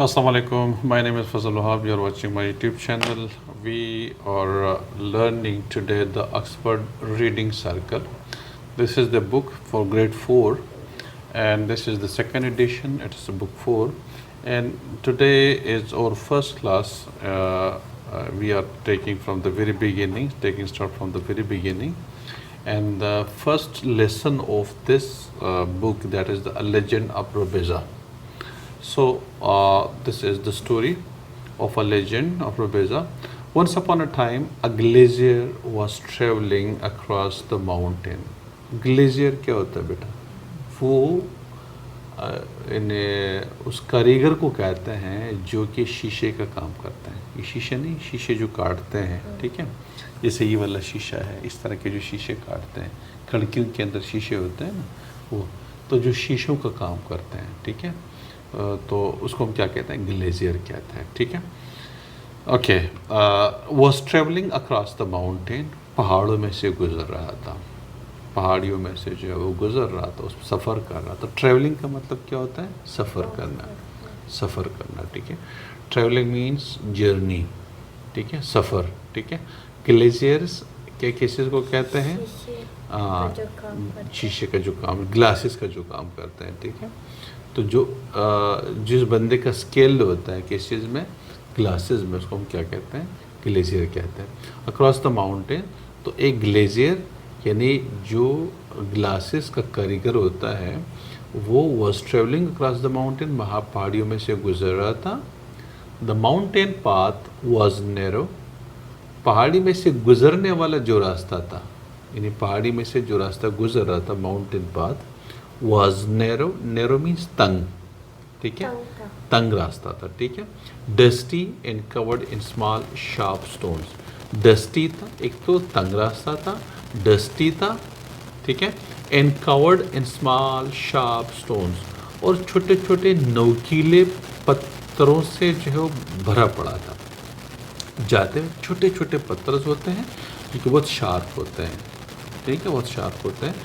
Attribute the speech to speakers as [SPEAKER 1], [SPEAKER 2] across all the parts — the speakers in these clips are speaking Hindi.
[SPEAKER 1] Assalamualaikum. My name is Fazal Wahab. You are watching my YouTube channel. We are learning today the Oxford Reading Circle. This is the book for grade 4 and this is the second edition. It is book 4 and today is our first class. We are taking from the very beginning, start from the very beginning. And the first lesson of this book, that is the Legend of Robeza. So this is the story of a legend of Robeza. Once upon a time, a glazier was traveling across the mountain. Glazier क्या होता है बेटा? वो इन्हें उस कारीगर को कहते हैं जो कि शीशे का काम करता है. ये शीशे नहीं, शीशे जो काटते हैं, ठीक है. जैसे ये वाला शीशा है, इस तरह के जो शीशे काटते हैं, खिड़कियों के अंदर शीशे होते हैं ना, वो तो जो शीशों का काम करते हैं, ठीक है. तो उसको हम क्या कहते हैं? ग्लेशियर कहते हैं, ठीक है. Okay. Was travelling across the mountain. पहाड़ों में से गुजर रहा था. पहाड़ियों में से जो है वो गुजर रहा था, उस सफ़र कर रहा था. ट्रेवलिंग का मतलब क्या होता है? सफ़र करना, सफ़र करना, ठीक है. ट्रेवलिंग मीन्स जर्नी, ठीक है, सफ़र, ठीक है. ग्लेशियर्स क्या केसेस को कहते हैं? शीशे का जो काम, ग्लासेस का जो काम करते हैं, ठीक है. तो जो जिस बंदे का स्केल होता है किस चीज़ में, ग्लासेस में, उसको हम क्या कहते हैं? ग्लेशियर कहते हैं. अक्रॉस द माउंटेन, तो एक ग्लेशियर यानी जो ग्लासेस का कारीगर होता है वो was travelling across the mountain, वहाँ पहाड़ियों में से गुजर रहा था. The mountain path was narrow. पहाड़ी में से गुजरने वाला जो रास्ता था, यानी पहाड़ी में से जो रास्ता गुजर रहा था, mountain path was narrow. Narrow means तंग, ठीक है, तंग रास्ता था, ठीक है. Dusty and covered in small sharp stones. Dusty था, एक तो तंग रास्ता था, dusty था, ठीक है, and covered in small sharp stones, और छोटे छोटे नोकीले पत्थरों से जो है वो भरा पड़ा था. जाते हुए छोटे छोटे पत्थर होते हैं जो कि बहुत शार्प होते हैं, ठीक है, बहुत शार्प होते हैं.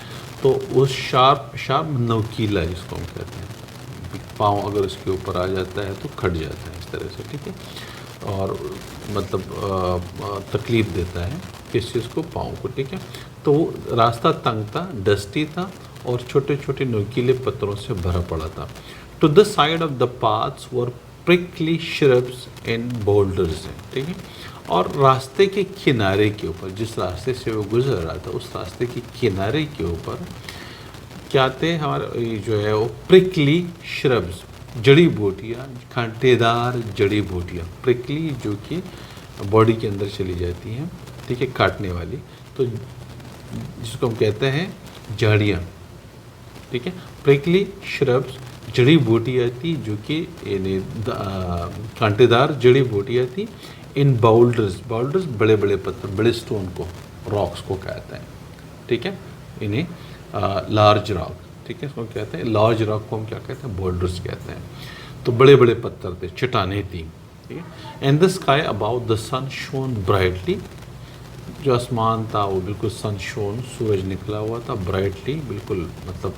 [SPEAKER 1] तो उस शार्प नोकीला इसको हम कहते हैं. पाँव अगर उसके ऊपर आ जाता है तो खट जाता है इस तरह से, ठीक है, और मतलब तकलीफ़ देता है किस चीज़ को? पाँव को, ठीक है. तो रास्ता तंग था, डस्टी था और छोटे छोटे नोकीले पत्थरों से भरा पड़ा था. To the side of the paths were prickly shrubs and boulders हैं, ठीक है. और रास्ते के किनारे के ऊपर, जिस रास्ते से वो गुजर रहा था, उस रास्ते के किनारे के ऊपर क्या थे हमारे जो है वो प्रिकली श्रब्स, जड़ी बूटियाँ, कांटेदार जड़ी बूटियाँ. प्रिकली जो कि बॉडी के अंदर चली जाती हैं, ठीक है, काटने वाली, तो जिसको हम कहते हैं झाड़ियाँ, ठीक है. प्रिकली श्रब्स, जड़ी बूटियाँ थी जो कि कांटेदार जड़ी बूटियाँ थी. इन बाउल्डर्स, बाउल्डर्स बड़े बड़े पत्थर, बड़े स्टोन को, रॉक्स को कहते हैं, ठीक है. इन्हें लार्ज रॉक, ठीक है, इसको कहते हैं. लार्ज रॉक को हम क्या कहते हैं? बाउल्डर्स कहते हैं. तो बड़े बड़े पत्थर थे, चट्टानें थी, ठीक है. And the sky about the sun shone brightly. जो आसमान था वो बिल्कुल सन शोन, सूरज निकला हुआ था, ब्राइटली बिल्कुल मतलब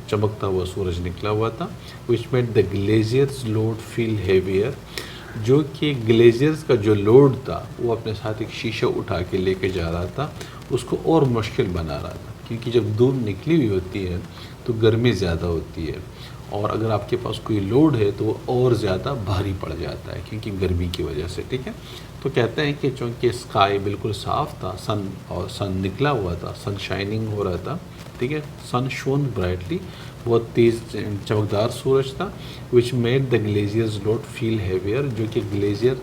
[SPEAKER 1] चमकता हुआ सूरज निकला हुआ था. Which made the glaciers load feel heavier. जो कि ग्लेशियर्स का जो लोड था वो अपने साथ एक शीशा उठा के लेके जा रहा था, उसको और मुश्किल बना रहा था. क्योंकि जब धूप निकली हुई होती है तो गर्मी ज़्यादा होती है, और अगर आपके पास कोई लोड है तो वो और ज़्यादा भारी पड़ जाता है क्योंकि गर्मी की वजह से, ठीक है. तो कहते हैं कि चूँकि स्काई बिल्कुल साफ़ था, सन निकला हुआ था, सन शाइनिंग हो रहा था, ठीक है, सन शोन ब्राइटली, बहुत तेज़ चमकदार सूरज था. Which made the glaciers load feel heavier. जो कि ग्लेशियर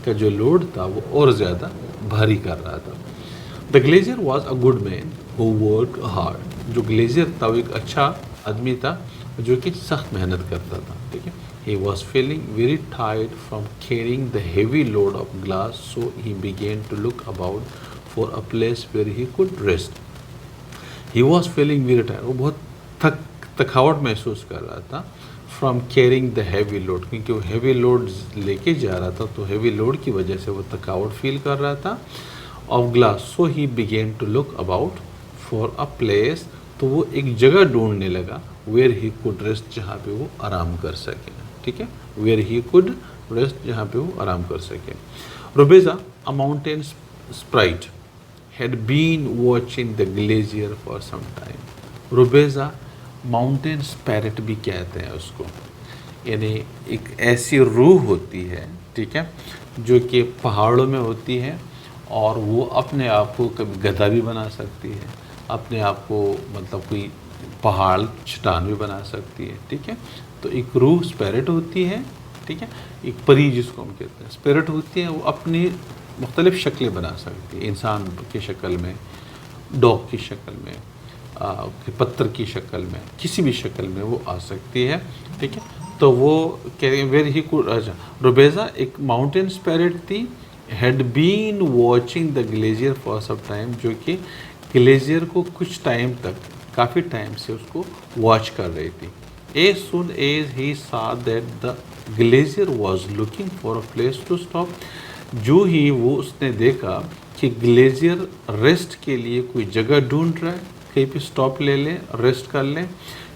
[SPEAKER 1] का जो लोड था वो और ज़्यादा भारी कर रहा था. The glacier was a good man who work hard. जो ग्लेशियर था वो एक अच्छा आदमी था जो कि सख्त मेहनत करता था, ठीक है. He was feeling very tired from carrying the heavy load of glass, so he began to look about for a place where he could rest. He was feeling very tired. वो बहुत थकावट महसूस कर रहा था. From carrying the heavy load, क्योंकि वो हैवी लोड लेके जा रहा था, तो हैवी लोड की वजह से वो थकावट फील कर रहा था. Of glass, so he began to look about for a place. तो वो एक जगह ढूंढने लगा वेयर ही कुड रेस्ट, जहाँ पे वो आराम कर सके, ठीक है, वेयर ही कुड रेस्ट, जहाँ पे वो आराम कर सके। Rubezahl, a mountain sprite, had been watching the glacier for some time. Rubezahl mountain sprite भी कहते हैं उसको, यानी एक ऐसी रूह होती है, ठीक है, जो कि पहाड़ों में होती है और वो अपने आप को कभी गधा भी बना सकती है, अपने आप को मतलब कोई पहाड़ चट्टान भी बना सकती है, ठीक है। तो एक रूह स्पिरिट होती है, ठीक है, एक परी जिसको हम कहते हैं स्पिरिट होती है, वो अपनी मुख्तलिफ़ शक्लें बना सकती है, इंसान की शक्ल में, डॉग की शक्ल में, पत्थर की शक्ल में, किसी भी शक्ल में वो आ सकती है, ठीक है। तो वो वेर ही कुड, रुबेजा एक माउंटेन स्पिरिट थी, had been watching the glacier for some time, जो कि ग्लेशियर को कुछ टाइम तक, काफ़ी टाइम से उसको वॉच कर रही थी। As soon as he saw that the glacier was looking for a place to stop, जो ही वो उसने देखा कि ग्लेशियर रेस्ट के लिए कोई जगह ढूंढ रहा है, कहीं पे स्टॉप ले लें, रेस्ट कर लें।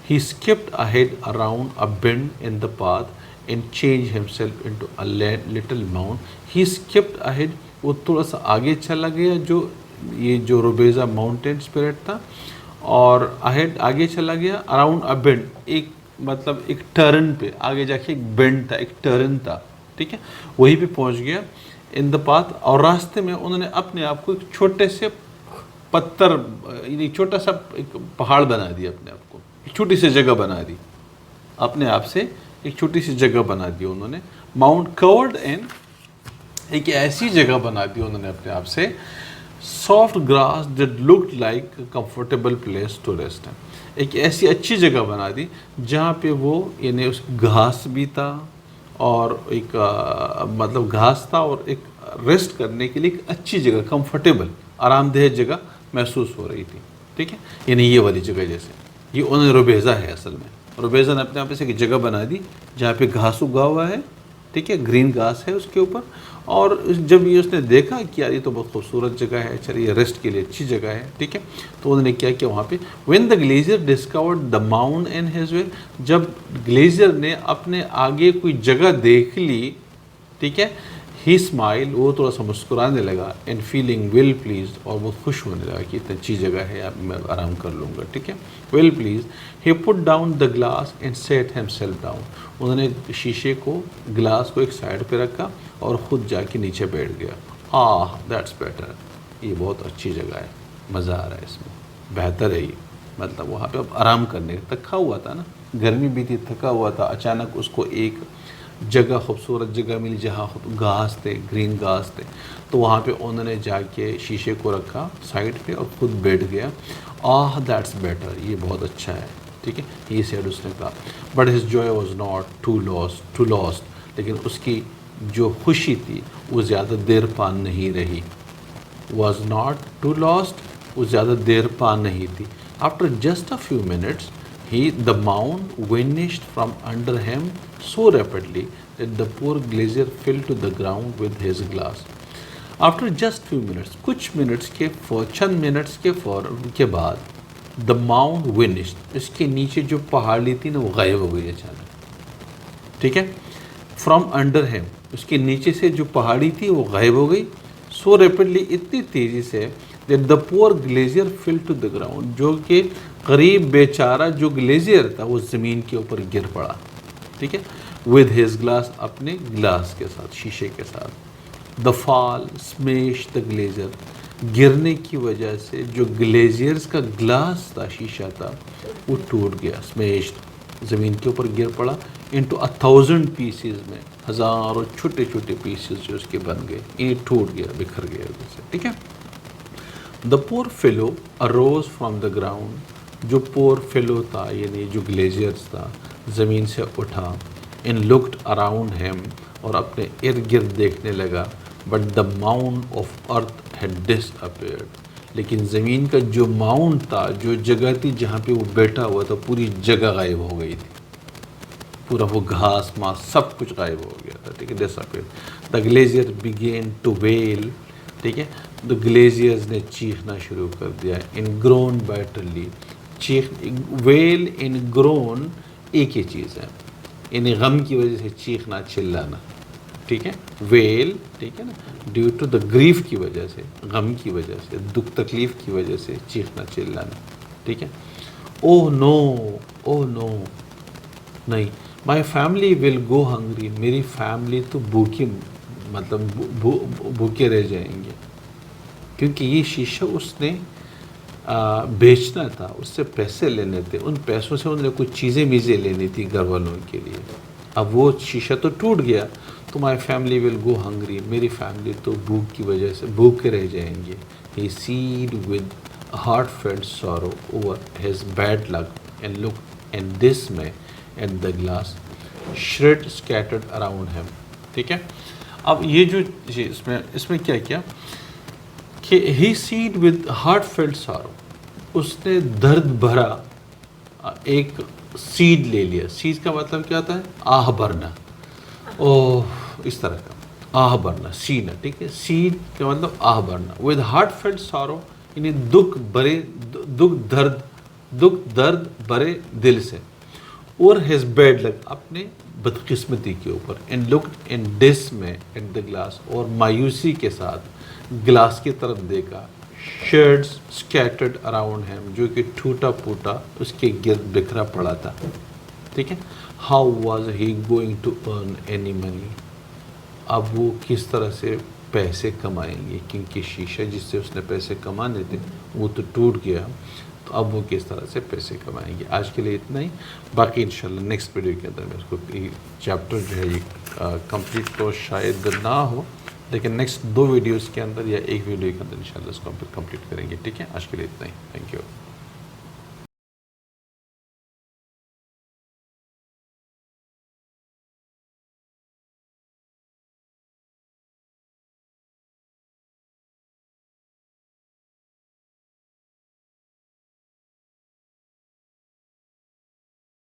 [SPEAKER 1] He skipped ahead around a bend in the path and change himself into a little mount. He skipped ahead, वो थोड़ा सा आगे चला गया, जो रुबेजा माउंटेन स्पिरिट था, और अहेड आगे चला गया, अराउंड अ बेंड, एक मतलब एक टर्न पे, आगे जाके एक बेंड था, एक टर्न था, ठीक है, वहीं पे पहुंच गया इन द पाथ। और रास्ते में उन्होंने अपने आप को एक छोटे से पत्थर, यानी छोटा सा एक पहाड़ बना दिया, अपने आप को एक छोटी सी जगह बना दी, अपने आप से एक छोटी सी जगह बना दी उन्होंने। माउंट कवर्ड इन, एक ऐसी जगह बना दी उन्होंने अपने आप से, soft grass that looked like comfortable place to rest, एक ऐसी अच्छी जगह बना दी जहाँ पे वो, यानी उस घास भी था और एक मतलब घास था और एक रेस्ट करने के लिए एक अच्छी जगह, कंफर्टेबल आरामदेह जगह महसूस हो रही थी, ठीक है, यानी ये वाली जगह, जैसे ये उन्होंने रुबेजा है असल में, रुबेजा ने अपने आप से एक जगह बना दी जहाँ पे घास उगा हुआ है, ठीक है, ग्रीन घास है उसके ऊपर। और जब ये उसने देखा कि यार ये तो बहुत खूबसूरत जगह है, चलिए रेस्ट के लिए अच्छी जगह है, ठीक है, तो उन्होंने क्या किया वहाँ पे, when the glacier discovered the mount in his way, जब ग्लेशियर ने अपने आगे कोई जगह देख ली, ठीक है, ही स्माइल, वो थोड़ा सा मुस्कुराने लगा, एंड फीलिंग वेल प्लीज, और वो खुश होने लगा कि इतनी अच्छी जगह है, अब मैं आराम कर लूँगा, ठीक है, well please. He put down the glass and set himself down, उन्होंने शीशे को, ग्लास को एक साइड पे रखा और ख़ुद जाके नीचे बैठ गया। दैट्स बेटर, ये बहुत अच्छी जगह है, मज़ा आ रहा है इसमें, बेहतर है ये, मतलब वहाँ पे अब आराम करने, थका हुआ था ना, गर्मी भी थी, थका हुआ था, अचानक उसको एक जगह, खूबसूरत जगह मिली जहाँ घास थे, ग्रीन घास थे, तो वहाँ पे उन्होंने जाके शीशे को रखा साइड पे और ख़ुद बैठ गया। दैट्स बेटर, ये बहुत अच्छा है, ठीक है, ये सेड उसने कहा। But his joy was not to lost, लेकिन उसकी जो खुशी थी वो ज़्यादा देर पा नहीं रही, वॉज नॉट टू लॉस्ट, वो ज़्यादा देर पा नहीं थी। After just a few minutes the mound vanished from under him so rapidly that the poor glazier fell to the ground with his glass. After just few minutes, कुछ मिनट्स के चंद मिनट्स के बाद, the mound vanished, इसके नीचे जो पहाड़ी थी ना वो गायब हो गई अचानक, ठीक है, from under him, उसके नीचे से जो पहाड़ी थी वो गायब हो गई, so rapidly, इतनी तेज़ी से, that the poor glazier fell to the ground, जो कि गरीब बेचारा जो ग्लेशियर था वो ज़मीन के ऊपर गिर पड़ा, ठीक है, विद हिज ग्लास, अपने ग्लास के साथ, शीशे के साथ। The fall smash the glacier, गिरने की वजह से जो ग्लेशियर्स का ग्लास था, शीशा था, वो टूट गया, स्मेश्ड, ज़मीन के ऊपर गिर पड़ा, इनटू 1000 पीसेस में, हज़ारों छोटे छोटे पीसेस जो उसके बन गए, ये टूट गया, बिखर गया जैसे, ठीक है। The poor fellow arose from the ground, जो पोर फेलो था, यानी जो ग्लेशियर्स था, ज़मीन से उठा, इन लुक्ड अराउंड हिम, और अपने इर्द गिर्द देखने लगा। But the mount of earth had disappeared, लेकिन ज़मीन का जो माउंट था, जो जगह थी जहाँ पे वो बैठा हुआ था, पूरी जगह गायब हो गई थी, पूरा वो घास मास सब कुछ गायब हो गया था, ठीक है, disappeared. The glacier began to well, ठीक है, द ग्लेशियर्स ने चीखना शुरू कर दिया, इन ग्रोन बैटरली, चीख, वेल इन ग्रोन एक ही चीज़ है, यानी गम की वजह से चीखना चिल्लाना, ठीक है। वेल, ठीक है ना, ड्यू टू द ग्रीफ की वजह से, गम की वजह से, दुख तकलीफ की वजह से चीखना चिल्लाना, ठीक है। ओह नो, ओह नो, नहीं, माई फैमिली विल गो हंग्री, मेरी फैमिली तो भूखी, मतलब भूखे रह जाएंगे, क्योंकि ये शीशा उसने बेचना था, उससे पैसे लेने थे, उन पैसों से उन्हें कुछ चीज़ें मीज़ें लेनी थी घर वालों के लिए। अब वो शीशा तो टूट गया, तो my family will go hungry, मेरी फैमिली तो भूख की वजह से भूखे रह जाएंगे। He sighed with heart felt sorrow over his bad luck and look in dismay at the glass shred scattered around him, ठीक है। अब ये जो इसमें क्या किया कि he sighed with heart felt sorrow, उसने दर्द भरा एक सीड ले लिया। सीड का मतलब क्या होता है? आह भरना, ओह, इस तरह का आह भरना, सीना, ठीक है। सीड का मतलब आह भरना। विद हार्ट फेल्ट सॉरो, यानी दुख दर्द भरे दिल से। और हिज बैड लक, अपने बदकिस्मती के ऊपर। एंड लुक इन डिस में एट द ग्लास, और मायूसी के साथ ग्लास की तरफ देखा। शेड्स स्कैटर्ड अराउंड हिम, जो कि टूटा फूटा उसके गिर्द बिखरा पड़ा था, ठीक है। How was he going to earn any money, अब वो किस तरह से पैसे कमाएंगे, क्योंकि शीशा जिससे उसने पैसे कमाने थे वो तो टूट गया, तो अब वो किस तरह से पैसे कमाएंगे। आज के लिए इतना ही, बाकी इंशाल्लाह नेक्स्ट वीडियो के अंदर मैं इसको चैप्टर जो है ये कंप्लीट तो शायद ना हो, लेकिन नेक्स्ट 2 वीडियोज़ के अंदर या 1 वीडियो के अंदर इंशाल्लाह इसको कंप्लीट करेंगे, ठीक है। आज के लिए इतना ही, थैंक यू।